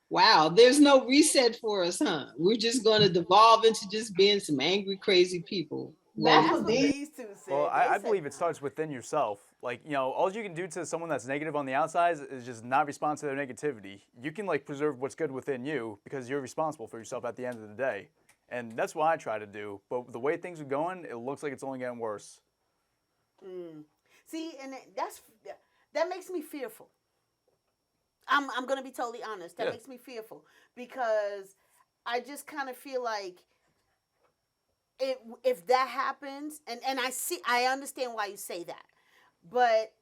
Wow, there's no reset for us, huh? We're just going to devolve into just being some angry, crazy people. That's That's what what these. these two said. Well, They I said believe it no. starts within yourself. Like, you know, all you can do to someone that's negative on the outside is just not respond to their negativity. You can, like, preserve what's good within you because you're responsible for yourself at the end of the day. And that's what I try to do. But the way things are going, it looks like it's only getting worse. See, and that makes me fearful. I'm going to be totally honest. That Yeah. makes me fearful because I just kind of feel like if that happens, and I understand why you say that, but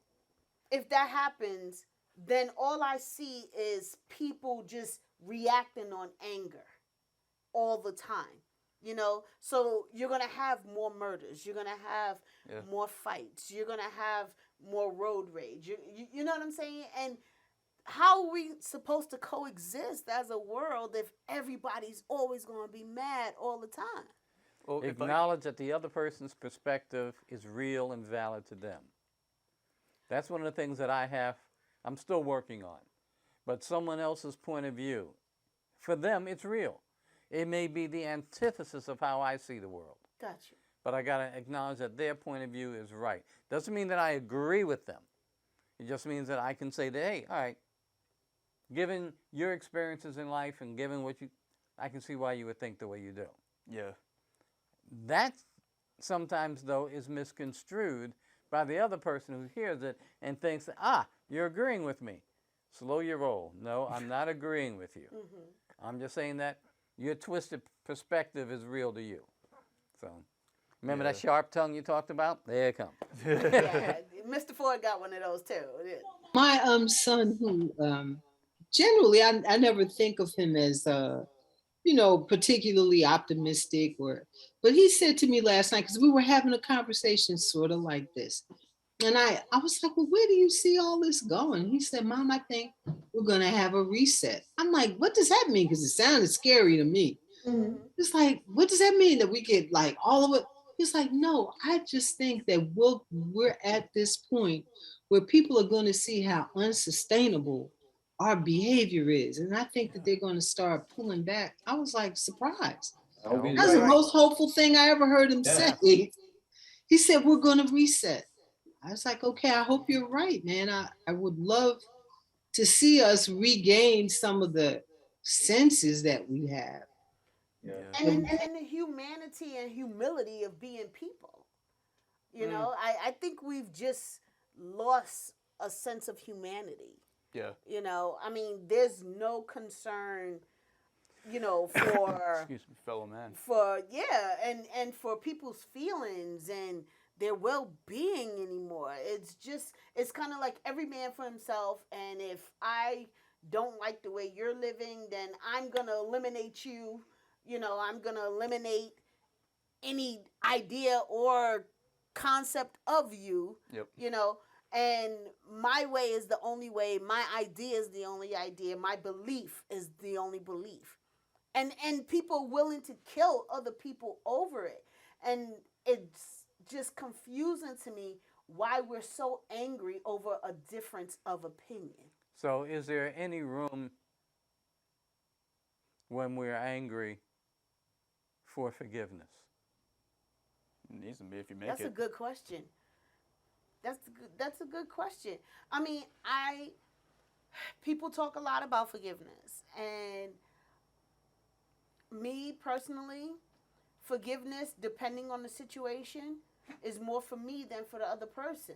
if that happens, then all I see is people just reacting on anger all the time, you know? So you're going to have more murders. You're going to have more fights. You're going to have more road rage. You know what I'm saying? And how are we supposed to coexist as a world if everybody's always going to be mad all the time? Well, Acknowledge that the other person's perspective is real and valid to them. That's one of the things that I'm still working on. But someone else's point of view, for them, it's real. It may be the antithesis of how I see the world. Gotcha. But I got to acknowledge that their point of view is right. Doesn't mean that I agree with them. It just means that I can say that, hey, all right, given your experiences in life and given I can see why you would think the way you do. yeah. That sometimes, though, is misconstrued by the other person who hears it and thinks, you're agreeing with me. Slow your roll. No, I'm not agreeing with you. I'm just saying that your twisted perspective is real to you. So, remember that sharp tongue you talked about? There it comes. Yeah, Mr. Ford got one of those too. My son, who generally I never think of him as particularly optimistic, but he said to me last night, because we were having a conversation sort of like this. And I was like, well, where do you see all this going? He said, Mom, I think we're going to have a reset. I'm like, what does that mean? Because it sounded scary to me. It's like, what does that mean, that we get like all of it? He's like, no, I just think that we're at this point where people are going to see how unsustainable our behavior is. And I think that they're going to start pulling back. I was like, surprised. I'll be That's the right. most hopeful thing I ever heard him say. He said, we're going to reset. I was like, okay, I hope you're right, man. I would love to see us regain some of the senses that we have. And the humanity and humility of being people. You know, I think we've just lost a sense of humanity. Yeah. You know, I mean, there's no concern, for Excuse me, fellow man. And for people's feelings and their well-being anymore. It's kind of like every man for himself, and if I don't like the way you're living, then I'm going to eliminate you. I'm going to eliminate any idea or concept of you. And my way is the only way, my idea is the only idea, my belief is the only belief. And people willing to kill other people over it. And it's just confusing to me why we're so angry over a difference of opinion. So is there any room when we're angry for forgiveness? It needs to be if you make it. That's a good question. That's a good question. I mean, people talk a lot about forgiveness, and me personally, forgiveness, depending on the situation, is more for me than for the other person.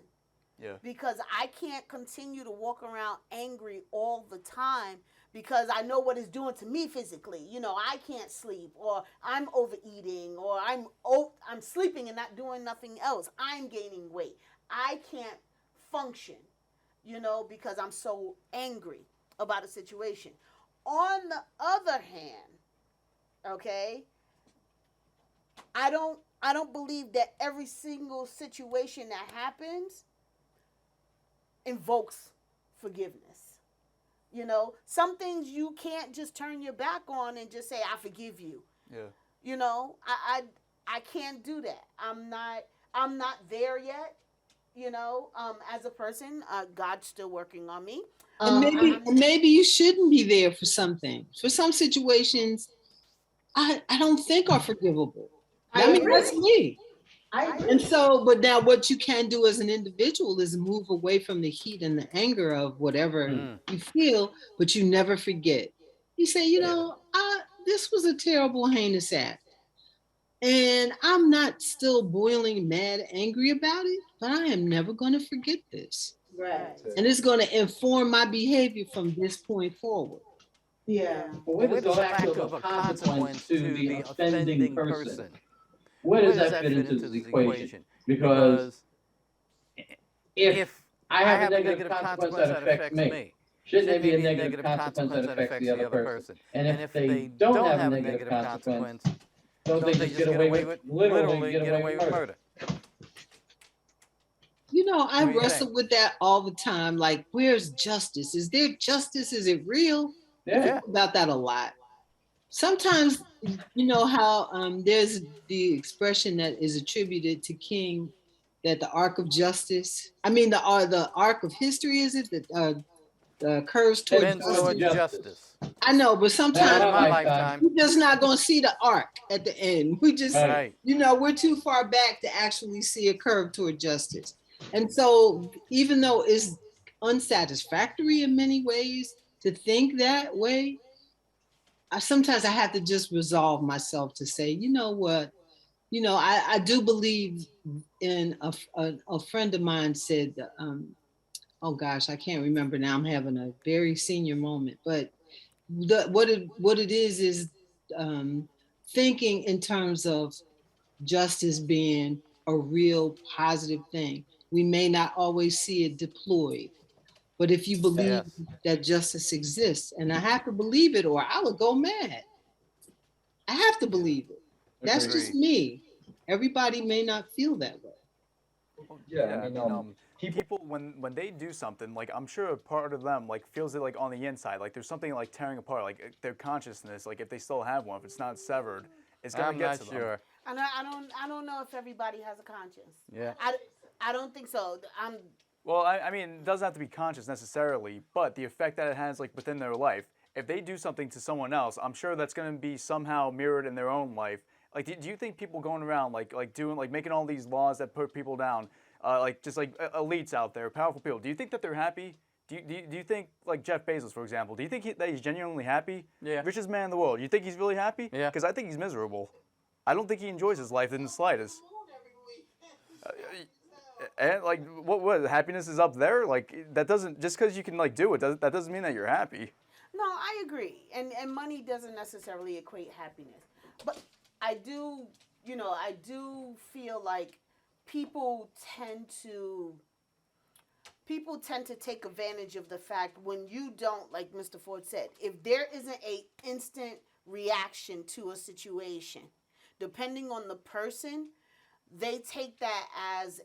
Yeah. Because I can't continue to walk around angry all the time, because I know what it's doing to me physically. I can't sleep, or I'm overeating, or I'm sleeping and not doing nothing else. I'm gaining weight. I can't function, because I'm so angry about a situation. On the other hand, okay, I don't believe that every single situation that happens invokes forgiveness. Some things you can't just turn your back on and just say, I forgive you. Yeah. I can't do that. I'm not there yet. As a person, God's still working on me. And maybe you shouldn't be there for something. For some situations, I don't think are forgivable. I mean, that's me. And so, but now what you can do as an individual is move away from the heat and the anger of whatever you feel, but you never forget. You say, this was a terrible, heinous act. And I'm not still boiling mad, angry about it, but I am never going to forget this. Right. And it's going to inform my behavior from this point forward. Yeah. Where does the lack of a consequence to the offending person? Where does that fit into the equation? Because if I have a negative consequence that affects me, shouldn't there be a negative consequence that affects the other person? And if they don't have a negative consequence, don't they just get away with, literally get away with murder? I wrestle with that all the time. Like, where's justice? Is there justice? Is it real? Yeah. I think about that a lot. Sometimes, how there's the expression that is attributed to King, that the arc of justice, the arc of history, is it? That curves toward justice. I know, but sometimes we're just not going to see the arc at the end. We just, we're too far back to actually see a curve toward justice. And so even though it's unsatisfactory in many ways to think that way, sometimes I have to just resolve myself to say, you know what, I do believe in a friend of mine said, oh gosh, I can't remember now. I'm having a very senior moment, but what it is thinking in terms of justice being a real positive thing. We may not always see it deployed, but if you believe Yes. that justice exists, and I have to believe it or I would go mad. I have to believe it. That's Agreed. just me. Everybody may not feel that way. Well, Yeah, yeah, I I mean, mean, people, people when they do something, like I'm sure a part of them like feels it like on the inside, like there's something like tearing apart, like their consciousness, like if they still have one, if it's not severed, it's gonna I'm get not to them. sure. I don't know if everybody has a conscience. Yeah. I don't think so. Well, I mean, it doesn't have to be conscious necessarily, but the effect that it has like within their life, if they do something to someone else, I'm sure that's gonna be somehow mirrored in their own life. Like, do you think people going around like doing like making all these laws that put people down, like just like elites out there, powerful people? Do you think that they're happy? Do you think like Jeff Bezos, for example? Do you think that he's genuinely happy? Yeah. Richest man in the world. You think he's really happy? Yeah. Because I think he's miserable. I don't think he enjoys his life in the slightest. And like, what happiness is up there? Like that doesn't just because you can like do it, that doesn't mean that you're happy. No, I agree. And money doesn't necessarily equate happiness. But I do, I do feel like people tend to take advantage of the fact when you don't, like Mr. Ford said, if there isn't a instant reaction to a situation, depending on the person, they take that as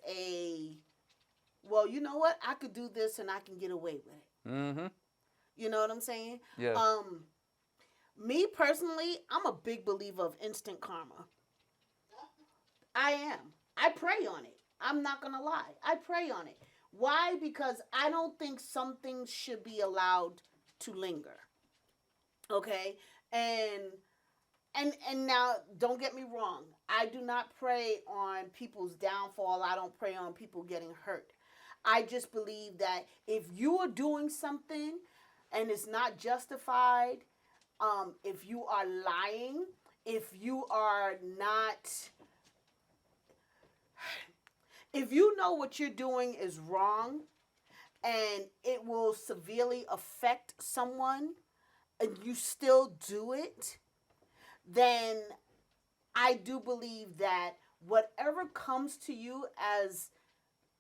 well, you know what? I could do this and I can get away with it. Mm-hmm. You know what I'm saying? Yeah. Me personally, I'm a big believer of instant karma. I am. I pray on it. I'm not going to lie. I pray on it. Why? Because I don't think some things should be allowed to linger. Okay? And now, don't get me wrong. I do not pray on people's downfall. I don't pray on people getting hurt. I just believe that if you are doing something and it's not justified, if you are lying, if you are not, if you know what you're doing is wrong and it will severely affect someone and you still do it, then I do believe that whatever comes to you as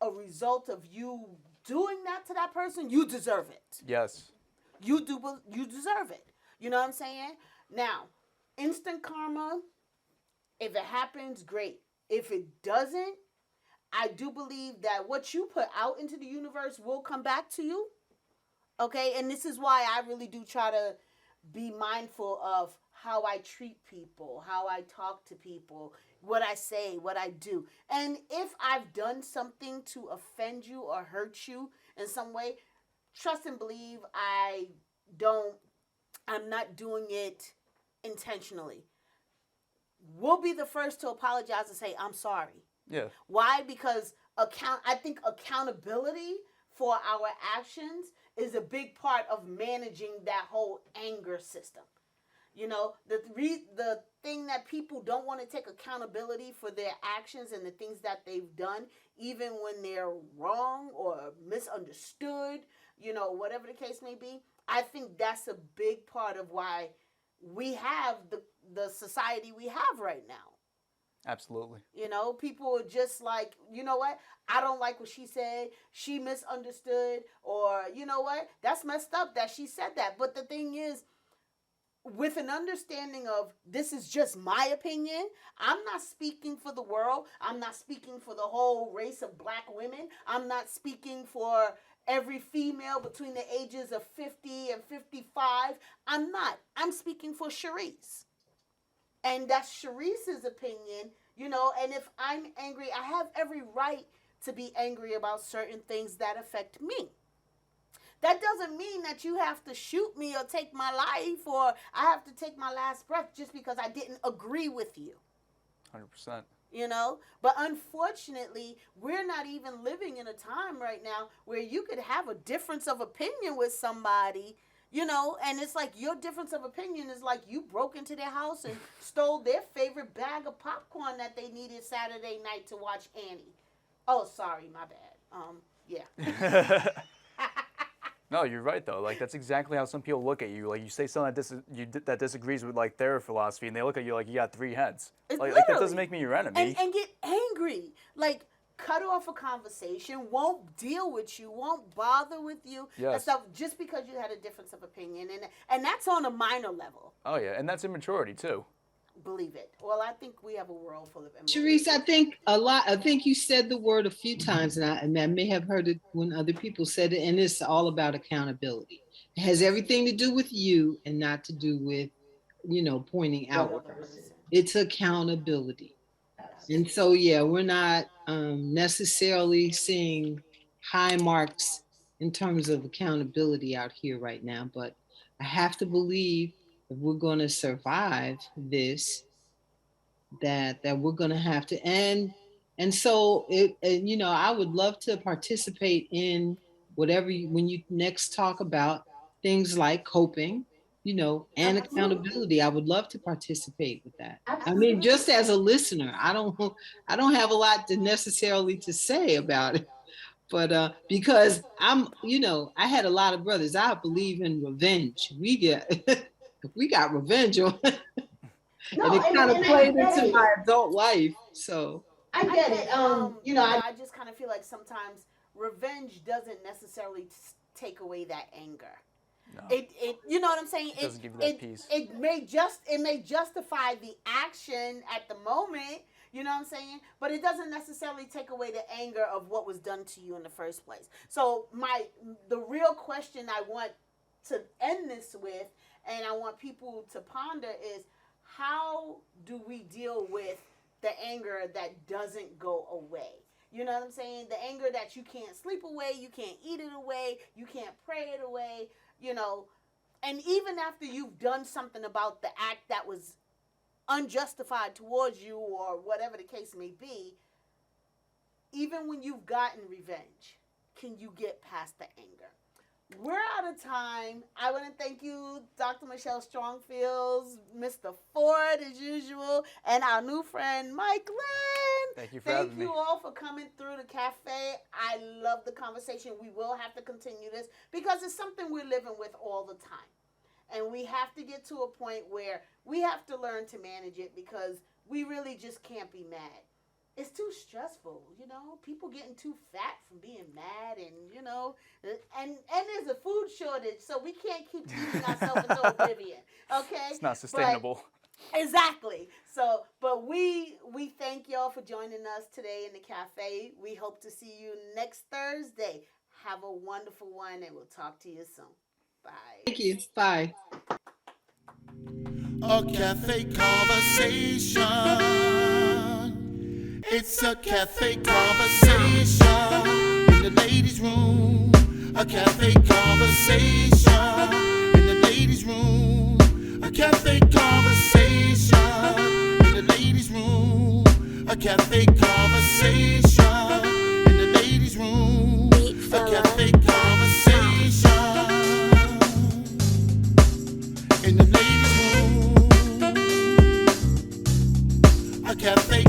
a result of you doing that to that person, you deserve it. Yes. You deserve it. You know what I'm saying? Now, instant karma, if it happens, great. If it doesn't, I do believe that what you put out into the universe will come back to you. Okay? And this is why I really do try to be mindful of how I treat people, how I talk to people, what I say, what I do. And if I've done something to offend you or hurt you in some way, trust and believe I'm not doing it intentionally. We'll be the first to apologize and say, I'm sorry. Yeah. Why? Because I think accountability for our actions is a big part of managing that whole anger system. You know, the thing that people don't want to take accountability for their actions and the things that they've done, even when they're wrong or misunderstood, whatever the case may be. I think that's a big part of why we have the society we have right now. Absolutely. People are just like, you know what? I don't like what she said. She misunderstood. Or, you know what? That's messed up that she said that. But the thing is, with an understanding of this is just my opinion, I'm not speaking for the world. I'm not speaking for the whole race of black women. I'm not speaking for every female between the ages of 50 and 55. I'm not. I'm speaking for Charece. And that's Charece's opinion, and if I'm angry, I have every right to be angry about certain things that affect me. That doesn't mean that you have to shoot me or take my life or I have to take my last breath just because I didn't agree with you. 100%. But unfortunately, we're not even living in a time right now where you could have a difference of opinion with somebody, and it's like your difference of opinion is like you broke into their house and stole their favorite bag of popcorn that they needed Saturday night to watch Annie. Oh, sorry, my bad. Yeah. No, you're right though. Like that's exactly how some people look at you. Like you say something that disagrees with like their philosophy, and they look at you like you got three heads. Like that doesn't make me your enemy. And get angry. Like cut off a conversation, won't deal with you, won't bother with you, and stuff just because you had a difference of opinion, and that's on a minor level. Oh yeah, and that's immaturity too. Believe it. Well, I think we have a world full of Charece, I think you said the word a few times, and I may have heard it when other people said it, and it's all about accountability. It has everything to do with you and not to do with, pointing outward. It's accountability. And so, yeah, we're not necessarily seeing high marks in terms of accountability out here right now, but I have to believe if we're going to survive this, that we're going to have to and so I would love to participate in whatever when you next talk about things like coping, and accountability. I would love to participate with that. Absolutely. I mean, just as a listener, I don't have a lot to necessarily to say about it, but because I had a lot of brothers. I believe in revenge. We got revenge on, and it kind of played into my adult life. So I get it. I just kind of feel like sometimes revenge doesn't necessarily take away that anger. No. It you know what I'm saying? It doesn't give you that peace. It may justify the action at the moment, you know what I'm saying? But it doesn't necessarily take away the anger of what was done to you in the first place. So the real question I want to end this with, and I want people to ponder, is how do we deal with the anger that doesn't go away? You know what I'm saying? The anger that you can't sleep away, you can't eat it away, you can't pray it away, and even after you've done something about the act that was unjustified towards you or whatever the case may be, even when you've gotten revenge, can you get past the anger? We're out of time. I want to thank you, Dr. Michelle Strongfield, Mr. Ford, as usual, and our new friend, Mike Lynn. Thank you for having me. Thank you all for coming through the cafe. I love the conversation. We will have to continue this because it's something we're living with all the time. And we have to get to a point where we have to learn to manage it because we really just can't be mad. It's too stressful, people getting too fat from being mad and there's a food shortage, so we can't keep eating ourselves into oblivion, okay? It's not sustainable. Exactly. So, but we thank y'all for joining us today in the cafe. We hope to see you next Thursday. Have a wonderful one, and we'll talk to you soon. Bye. Thank you. Bye. A cafe conversation. It's a cafe conversation in the ladies' room. A cafe conversation in the ladies' room. A cafe conversation in the ladies' room. A cafe conversation in the ladies' room. A cafe conversation in the ladies' room. A cafe